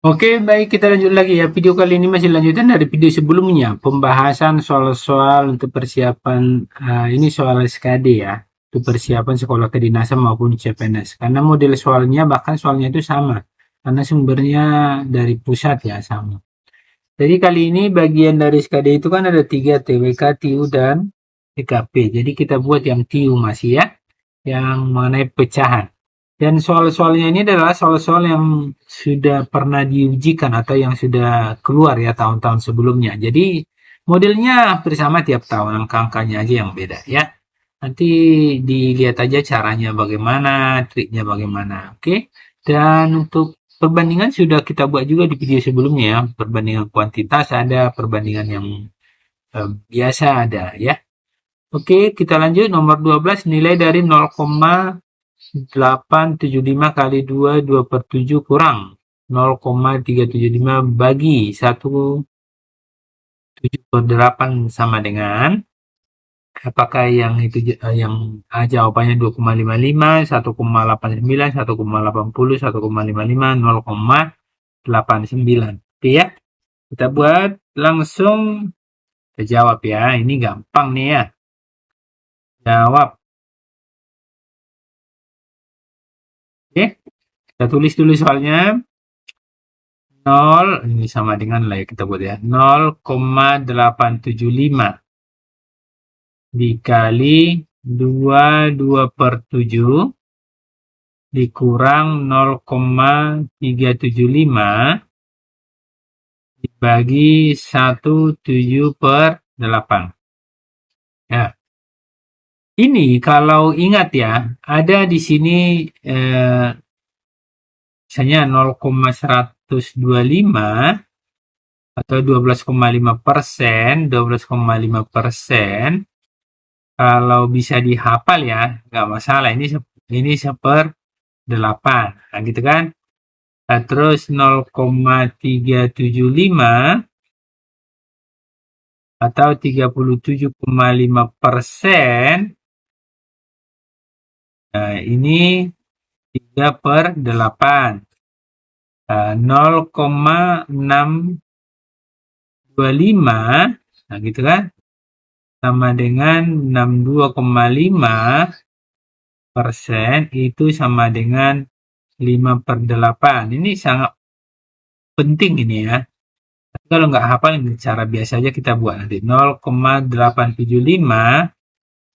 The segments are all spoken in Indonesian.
Oke, baik kita lanjut lagi ya. Video kali ini masih lanjutan dari video sebelumnya. Pembahasan soal-soal untuk persiapan ini soal SKD ya. Untuk persiapan sekolah kedinasan maupun CPNS. Karena model soalnya bahkan soalnya itu sama. Karena sumbernya dari pusat ya sama. Jadi kali ini bagian dari SKD itu kan ada 3 TWK, TIU dan TKP. Jadi kita buat yang TIU masih ya. Yang mengenai pecahan. Dan soal-soalnya ini adalah soal-soal yang sudah pernah diujikan atau yang sudah keluar ya tahun-tahun sebelumnya. Jadi modelnya hampir sama tiap tahun, angka-angkanya aja yang beda ya. Nanti dilihat aja caranya bagaimana, triknya bagaimana, oke? Dan untuk perbandingan sudah kita buat juga di video sebelumnya ya. Perbandingan kuantitas ada, perbandingan yang biasa ada ya. Oke, kita lanjut nomor 12 nilai dari 0,875 kali 2 per 7 kurang 0,375 bagi 1 7 per 8 sama dengan apakah yang itu yang jawabannya 2,55, 1,89, 1,80, 1,55, 0,89. Oke ya. Kita buat langsung kita jawab ya. Ini gampang nih ya. Jawab. Oke. Kita tulis dulu soalnya. 0 ini sama dengan lah ya kita buat ya 0,875 dikali 2 per 7 dikurang 0,375 dibagi 17 per 8 ya. Ini kalau ingat ya ada di sini misalnya 0,125 atau 12,5%, 12,5% kalau bisa dihafal ya nggak masalah, ini 1/8 nah gitu kan. Nah, terus 0,375 atau 37,5%, nah ini 3/8, 0,625 nah gitu kan sama dengan 62,5% itu sama dengan 5/8. Ini sangat penting ini ya. Tapi kalau nggak hafal cara biasa aja kita buat nanti 0,875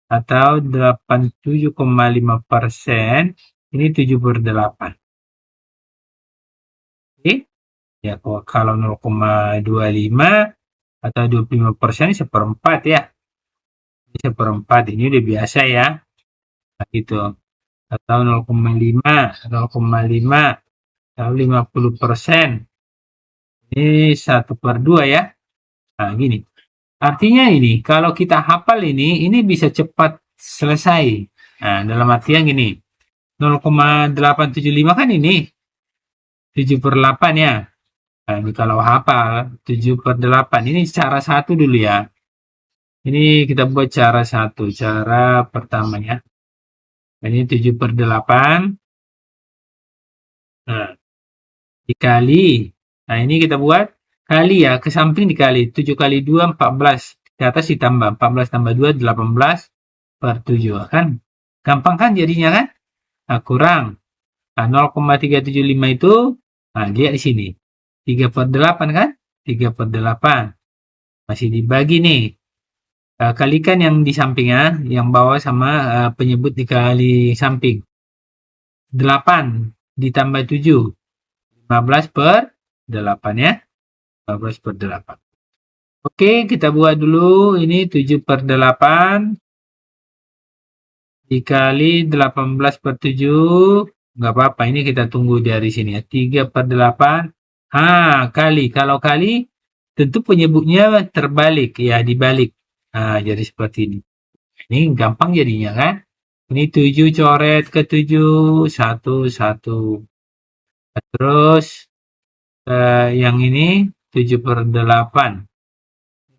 atau 87,5% ini 7/8. Oke? Ya kalau 0,25 atau 25% 1/4 ya. Ini 1/4 ini udah biasa ya. Nah, gitu. Atau 0,5 atau 50%. Ini 1/2 ya. Nah, gini. Artinya ini, kalau kita hafal ini bisa cepat selesai. Nah, dalam artian gini, 0,875 kan ini 7/8 ya. Nah, ini kalau hafal 7/8 ini cara satu dulu ya. Ini kita buat cara satu, cara pertamanya. Ini 7/8. Nah, dikali. Nah, ini kita buat kali ya, ke samping dikali. 7 kali 2, 14. Di atas ditambah. 14 tambah 2, 18/7. Kan? Gampang kan jadinya kan? Nah, kurang. Nah, 0,375 itu, nah, lihat di sini. 3/8 kan? 3/8. Masih dibagi nih. Kalikan yang di sampingnya, yang bawah sama penyebut dikali samping. 8 ditambah 7. 15/8 ya. 15/8. Oke, kita buat dulu. Ini 7/8 dikali 18/7. Nggak apa-apa, ini kita tunggu dari sini ya. 3/8. Kali. Kalau kali, tentu penyebutnya terbalik ya, dibalik. Nah, jadi seperti ini. Ini gampang jadinya kan. Ini 7 coret ke 7. 1, 1. Terus yang ini 7/8.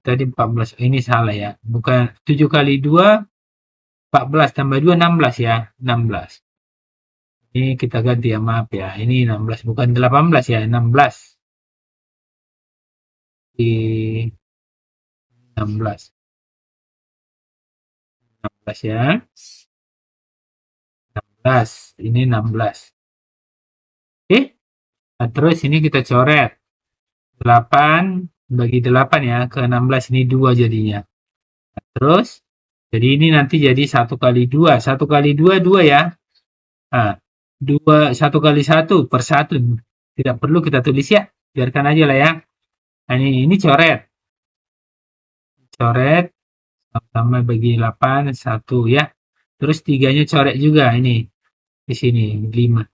Tadi 14. Ini salah ya. Bukan 7 kali 2, 14 tambah 2, 16 ya. 16. Ini kita ganti ya, maaf ya. Ini 16, bukan 18 ya, 16. di 16 ya, 16 ini 16. Oke, nah, terus ini kita coret 8 bagi 8 ya, ke 16 ini 2 jadinya. Nah, terus jadi ini nanti jadi 1 kali 2, 1 kali 2 2 ya. Nah, 2 1 kali 1 per 1, tidak perlu kita tulis ya, biarkan aja lah ya. Nah, ini coret sama bagi 8 1 ya. Terus 3-nya coret juga ini di sini 5.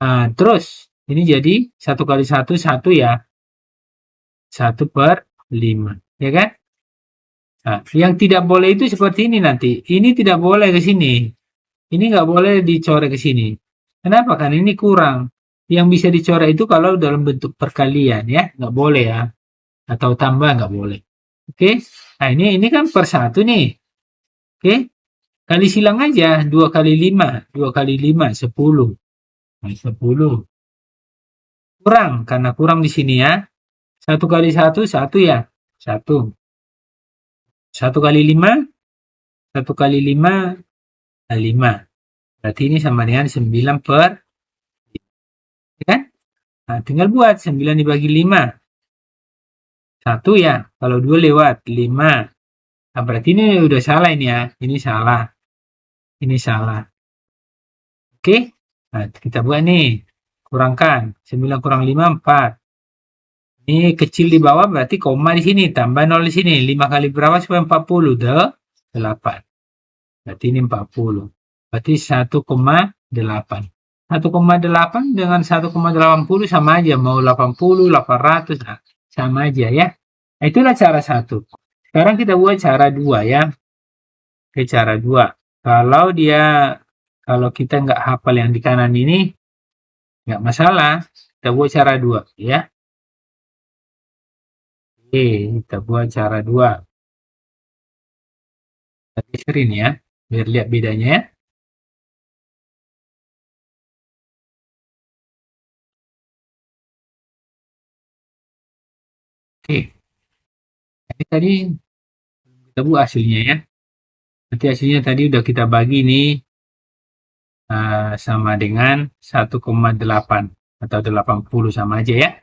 Nah, terus ini jadi 1 kali 1 1 ya. 1 per 5, ya kan? Nah, yang tidak boleh itu seperti ini nanti. Ini tidak boleh ke sini. Ini nggak boleh dicoret ke sini. Kenapa? Kan ini kurang. Yang bisa dicoret itu kalau dalam bentuk perkalian ya, nggak boleh ya. Atau tambah nggak boleh. Oke. Nah, ini kan per 1 nih. Oke. Kali silang aja, 2 kali 5, 2 kali 5, 10. Nah, 10. Kurang, karena kurang di sini ya. 1 kali 1, 1 ya. 1. 1 kali 5, 1 kali 5, 5. Berarti ini sama dengan 9 per 5. Ya kan? Nah, tinggal buat 9 dibagi 5. 1 ya. Kalau 2 lewat, 5. Nah, berarti ini udah salah ini ya. Ini salah. Ini salah. Oke. Nah, kita buat nih. Kurangkan. 9 kurang 5, 4. Ini kecil di bawah berarti koma di sini. Tambah 0 di sini. 5 kali berapa supaya 40? 8. Berarti ini 40. Berarti 1,8. 1,8 dengan 1,80 sama aja. Mau 80, 800. Nah, sama aja ya. Nah, itulah cara 1. Sekarang kita buat cara 2 ya. Oke, cara 2. Kalau kita nggak hafal yang di kanan ini, nggak masalah. Kita buat cara 2 ya. Oke, kita buat cara 2. Kita geserin ya, biar lihat bedanya ya. Oke, ini tadi kita buat hasilnya ya. Nanti hasilnya tadi udah kita bagi nih sama dengan 1,8 atau 80 sama aja ya.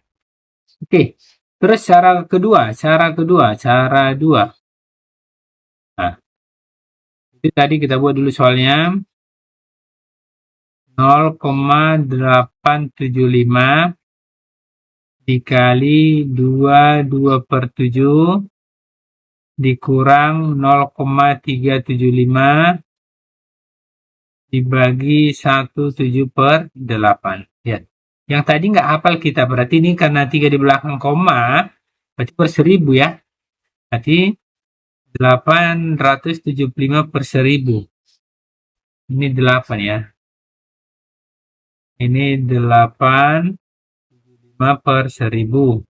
Oke, terus cara kedua. Nah, itu tadi kita buat dulu soalnya 0,875 dikali 2 per 7 dikurang 0,375 dibagi 17 per 8. Ya. Yang tadi nggak hafal kita, berarti ini karena 3 di belakang koma, berarti per 1000 ya. Berarti 875 per 1000. Ini 8 ya. Ini 8 per 1000.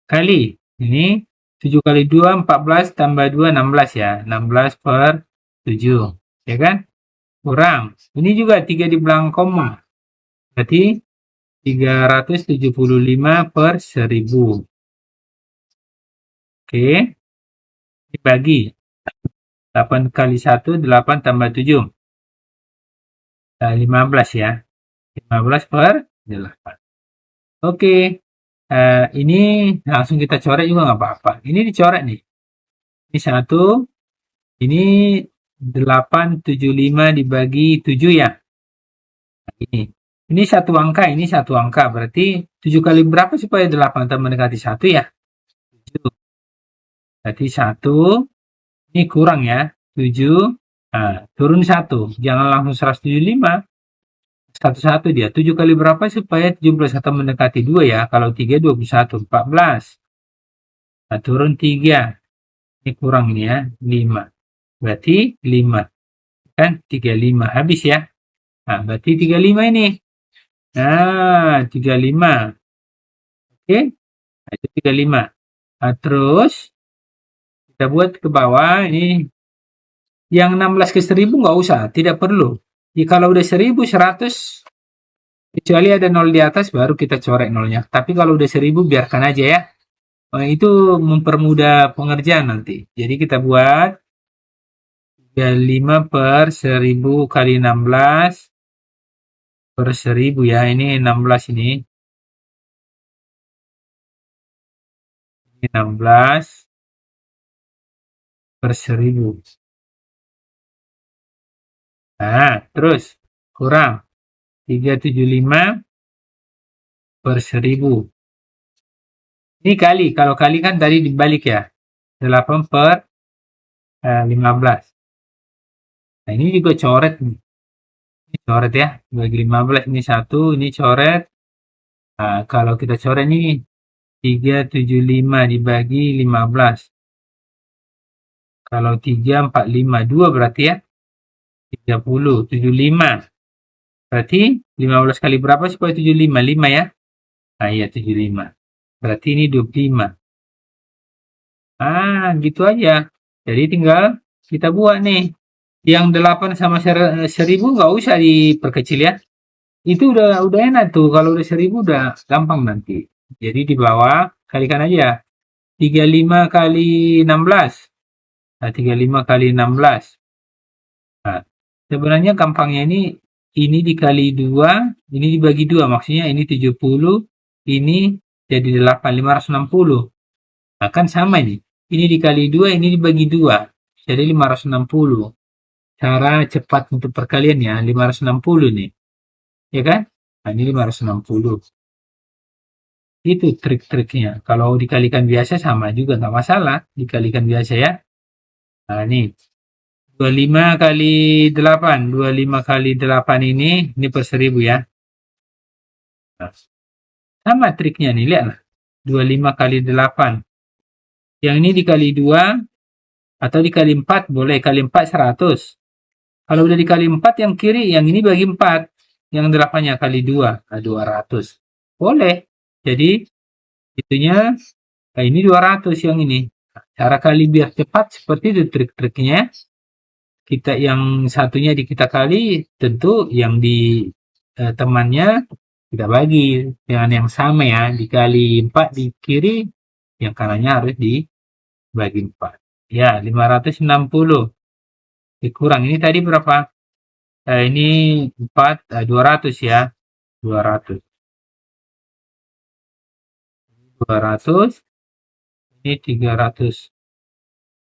Kali. Ini 7 kali 2, 14 tambah 2, 16 ya. 16 per 7. Ya kan? Kurang. Ini juga 3 di belakang koma. Berarti 375 per 1000. Oke. Dibagi. 8 kali 1, 8 tambah 7. 15 ya. 15 per 8. Oke. Ini langsung kita coret juga nggak apa-apa. Ini dicoret nih. Ini 1. Ini 875 dibagi 7 ya. Nah, ini satu angka, ini satu angka. Berarti 7 kali berapa supaya 8 tambah mendekati 1 ya? 7. Berarti 1. Ini kurang ya. 7. Nah, turun 1. Jangan langsung 175. 1 dia. 7 kali berapa supaya 71 mendekati 2 ya? Kalau 3, 21. 14. Nah, turun 3. Ini kurang ini ya. 5. Berarti 5. Kan 35. Habis ya. Nah, berarti 35 ini. Nah, 35. Oke. Nah, itu 35. Nah, terus kita buat ke bawah ini. Yang 16 ke 1000 nggak usah. Tidak perlu. Jadi kalau udah 1100 Kecuali ada 0 di atas baru kita coret nolnya. Tapi kalau udah 1000 biarkan aja ya. Itu mempermudah pengerjaan nanti. Jadi kita buat 35 per 1000 kali 16 per 1000 ya. Ini 16 ini. 16 per 1000. Nah, terus kurang 375 per 1000. Ini kali, kalau kali kan tadi dibalik ya. 8 per 15. Nah, ini juga coret nih. Ini coret ya. Bagi 15 ini 1, ini coret. Nah, kalau kita coret nih 375 dibagi 15. Kalau 3, 4, 5, 2 berarti ya. 30, 75. Berarti 15 kali berapa supaya 75? 5 ya. Nah, iya 75. Berarti ini 25. Gitu aja. Jadi tinggal kita buat nih. Yang 8 sama 1000 nggak usah diperkecil ya. Itu udah enak tuh. Kalau udah 1000 udah gampang nanti. Jadi di bawah kalikan aja. 35 kali 16. Nah, 35 kali 16. Nah, sebenarnya gampangnya ini dikali 2, ini dibagi 2. Maksudnya ini 70, ini jadi 8, 560. Nah, kan sama ini. Ini dikali 2, ini dibagi 2. Jadi 560. Cara cepat untuk perkalian ya, 560 nih. Ya kan? Nah, ini 560. Itu trik-triknya. Kalau dikalikan biasa sama juga, nggak masalah. Dikalikan biasa ya. Nah, ini 25 kali 8. 25 kali 8 ini per 1000 ya. Nah, sama triknya nih, lihatlah. 25 kali 8. Yang ini dikali 2 atau dikali 4, boleh. Kali 4 100. Kalau udah dikali 4 yang kiri, yang ini bagi 4. Yang 8-nya kali 2, nah 200. Boleh. Jadi, itunya, nah ini 200 yang ini. Cara kali biar cepat seperti itu trik-triknya. Kita yang satunya kita kali, tentu yang di temannya kita bagi dengan yang sama ya. Dikali 4 di kiri, yang kanannya harus dibagi 4. Ya, 560. Dikurang. Ini tadi berapa? Ini 4, 200 ya. 200. 200. Ini 300.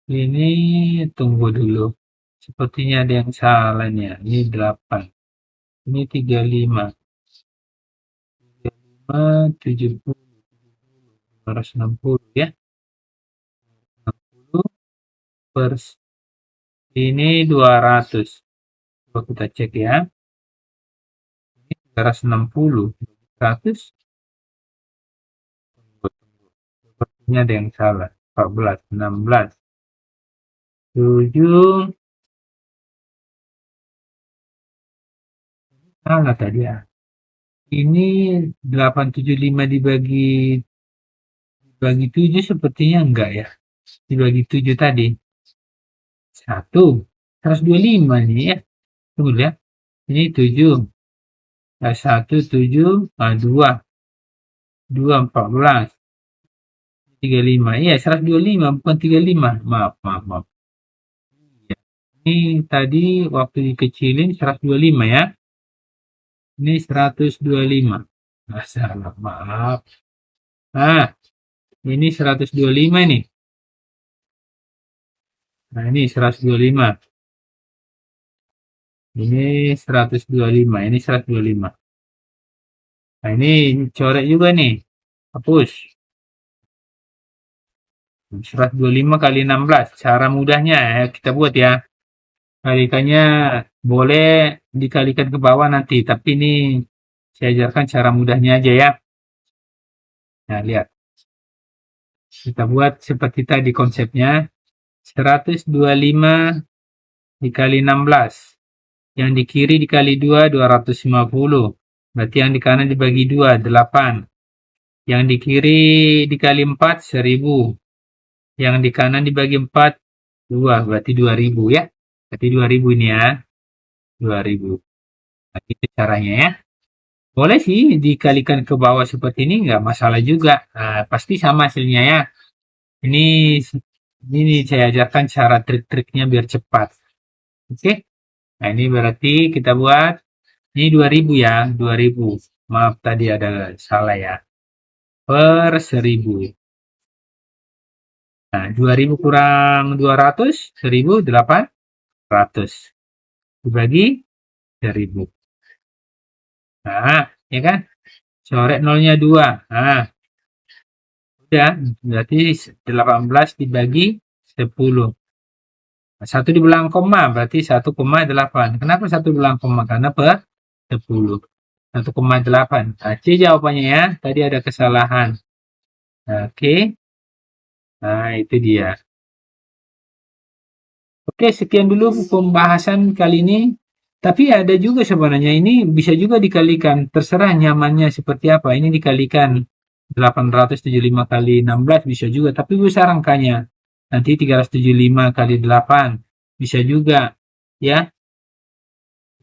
Ini tunggu dulu. Sepertinya ada yang salah nih ya. Ini 8. Ini 35. 35, 70. 260 ya. 60 per ini 200. Coba kita cek ya. Ini 360. 100. Sepertinya ada yang salah. 14, 16. 7. Salah tadi ya. Ini 875 dibagi 7 sepertinya enggak ya. Dibagi 7 tadi. 1. 125 nih ya. Tunggu ya. Ini 7. 1, 7, 2. 2, 14. 35. Iya, 125 bukan 35. Maaf, maaf, maaf. Ini tadi waktu dikecilin 125 ya. Ini 125. Nah, salah, maaf. Nah, ini 125 nih. Nah, ini 125. Ini 125. Ini 125. Nah, ini coret juga nih. Hapus. 125 kali 16. Cara mudahnya ya, kita buat ya. Kalikannya boleh dikalikan ke bawah nanti. Tapi ini saya ajarkan cara mudahnya aja ya. Nah, lihat. Kita buat seperti tadi konsepnya. 125 dikali 16. Yang di kiri dikali 2, 250. Berarti yang di kanan dibagi 2, 8. Yang di kiri dikali 4, 1000. Yang di kanan dibagi 4, 2. Berarti 2000 ya. Berarti 2000 ini ya. 2000. Nah, itu caranya ya. Boleh sih dikalikan ke bawah seperti ini, nggak masalah juga. Nah, pasti sama hasilnya ya. Ini ini saya ajarkan cara trik-triknya biar cepat. Oke. Nah, ini berarti kita buat ini 2000 ya, 2000. Maaf tadi ada salah ya. Per 1000. Nah, 2000 kurang 200, 1800. Dibagi 1000. Nah, ya kan? Coret nolnya 2. Nah, udah. Berarti 18 dibagi 10. Satu dibilang koma berarti 1,8. Kenapa satu bilang koma? Karena per 10. 1,8. Nah, C jawabannya ya. Tadi ada kesalahan. Nah, oke. Nah, itu dia. Oke, sekian dulu pembahasan kali ini. Tapi ada juga sebenarnya ini bisa juga dikalikan. Terserah nyamannya seperti apa. Ini dikalikan 875 kali 16 bisa juga. Tapi besar angkanya. Nanti 375 kali 8 bisa juga. Ya.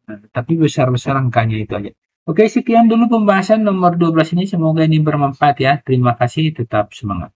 Nah, tapi besar-besar angkanya itu aja. Oke, sekian dulu pembahasan nomor 12 ini. Semoga ini bermanfaat ya. Terima kasih, tetap semangat.